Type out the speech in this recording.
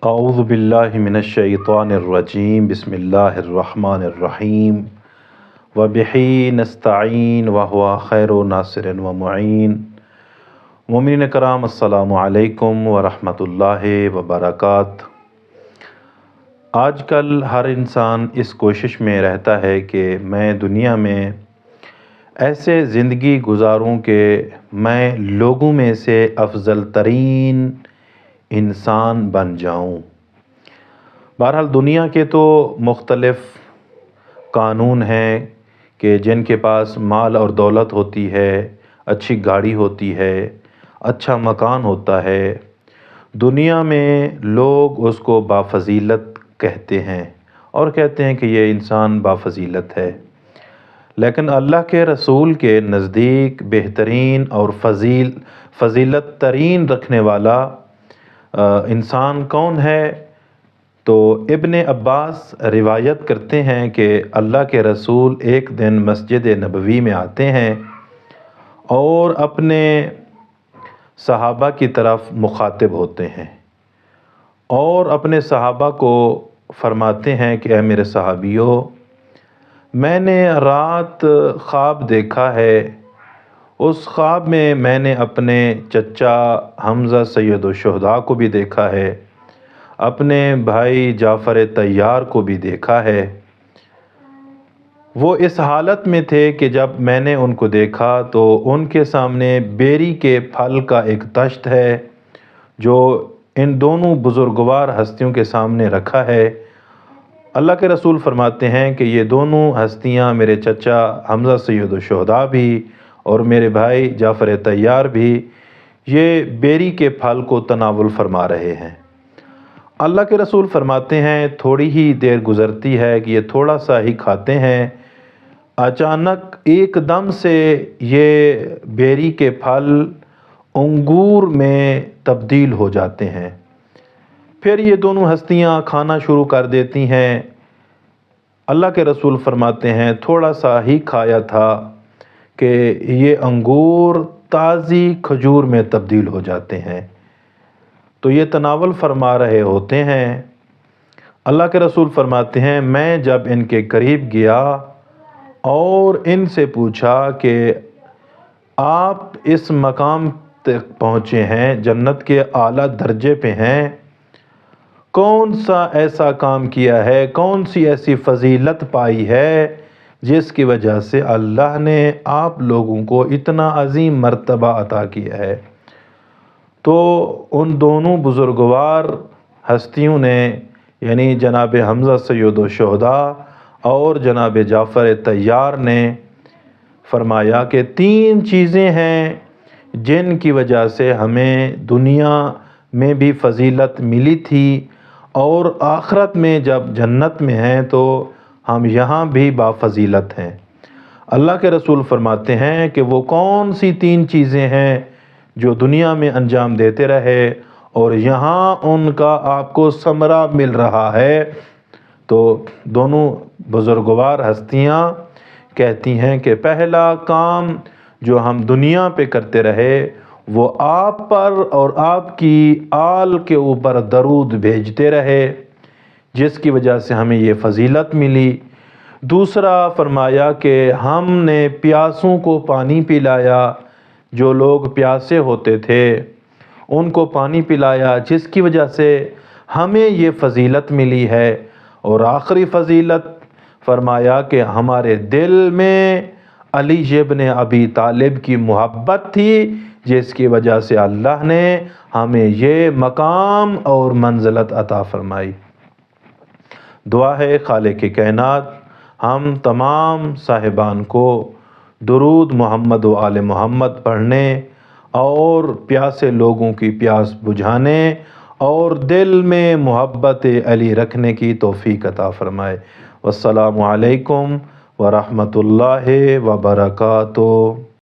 اعوذ باللہ من الشیطان الرجیم بسم اللہ الرحمن الرحیم وبہ نستعین وہو خیر ناصر و معین۔ مومنین کرام، السلام علیکم ورحمۃ اللہ وبرکاتہ۔ آج کل ہر انسان اس کوشش میں رہتا ہے کہ میں دنیا میں ایسے زندگی گزاروں کہ میں لوگوں میں سے افضل ترین انسان بن جاؤں۔ بہرحال دنیا کے تو مختلف قانون ہیں کہ جن کے پاس مال اور دولت ہوتی ہے، اچھی گاڑی ہوتی ہے، اچھا مکان ہوتا ہے، دنیا میں لوگ اس کو بافضیلت کہتے ہیں اور کہتے ہیں کہ یہ انسان بافضیلت ہے۔ لیکن اللہ کے رسول کے نزدیک بہترین اور فضیلت ترین رکھنے والا انسان کون ہے؟ تو ابن عباس روایت کرتے ہیں کہ اللہ کے رسول ایک دن مسجد نبوی میں آتے ہیں اور اپنے صحابہ کی طرف مخاطب ہوتے ہیں اور اپنے صحابہ کو فرماتے ہیں کہ اے میرے صحابیو، میں نے رات خواب دیکھا ہے، اس خواب میں نے اپنے چچا حمزہ سید الشہداء کو بھی دیکھا ہے، اپنے بھائی جعفر طیار کو بھی دیکھا ہے۔ وہ اس حالت میں تھے کہ جب میں نے ان کو دیکھا تو ان کے سامنے بیری کے پھل کا ایک تشت ہے جو ان دونوں بزرگوار ہستیوں کے سامنے رکھا ہے۔ اللہ کے رسول فرماتے ہیں کہ یہ دونوں ہستیاں میرے چچا حمزہ سید الشہداء بھی اور میرے بھائی جعفر طیار بھی یہ بیری کے پھل کو تناول فرما رہے ہیں۔ اللہ کے رسول فرماتے ہیں تھوڑی ہی دیر گزرتی ہے کہ یہ تھوڑا سا ہی کھاتے ہیں، اچانک ایک دم سے یہ بیری کے پھل انگور میں تبدیل ہو جاتے ہیں۔ پھر یہ دونوں ہستیاں کھانا شروع کر دیتی ہیں۔ اللہ کے رسول فرماتے ہیں تھوڑا سا ہی کھایا تھا کہ یہ انگور تازی کھجور میں تبدیل ہو جاتے ہیں۔ تو یہ تناول فرما رہے ہوتے ہیں۔ اللہ کے رسول فرماتے ہیں میں جب ان کے قریب گیا اور ان سے پوچھا کہ آپ اس مقام تک پہنچے ہیں، جنت کے اعلیٰ درجے پہ ہیں، کون سا ایسا کام کیا ہے، کون سی ایسی فضیلت پائی ہے جس کی وجہ سے اللہ نے آپ لوگوں کو اتنا عظیم مرتبہ عطا کیا ہے؟ تو ان دونوں بزرگوار ہستیوں نے یعنی جناب حمزہ سید الشہداء اور جناب جعفر طیار نے فرمایا کہ 3 چیزیں ہیں جن کی وجہ سے ہمیں دنیا میں بھی فضیلت ملی تھی اور آخرت میں جب جنت میں ہیں تو ہم یہاں بھی بافضیلت ہیں۔ اللہ کے رسول فرماتے ہیں کہ وہ کون سی 3 چیزیں ہیں جو دنیا میں انجام دیتے رہے اور یہاں ان کا آپ کو ثمرہ مل رہا ہے؟ تو دونوں بزرگوار ہستیاں کہتی ہیں کہ پہلا کام جو ہم دنیا پہ کرتے رہے وہ آپ پر اور آپ کی آل کے اوپر درود بھیجتے رہے جس کی وجہ سے ہمیں یہ فضیلت ملی۔ دوسرا فرمایا کہ ہم نے پیاسوں کو پانی پلایا، جو لوگ پیاسے ہوتے تھے ان کو پانی پلایا جس کی وجہ سے ہمیں یہ فضیلت ملی ہے۔ اور آخری فضیلت فرمایا کہ ہمارے دل میں علی ابن ابی طالب کی محبت تھی جس کی وجہ سے اللہ نے ہمیں یہ مقام اور منزلت عطا فرمائی۔ دعا ہے خالق کائنات ہم تمام صاحبان کو درود محمد و آل محمد پڑھنے اور پیاسے لوگوں کی پیاس بجھانے اور دل میں محبت علی رکھنے کی توفیق عطا فرمائے۔ والسلام علیکم ورحمۃ اللہ وبرکاتہ۔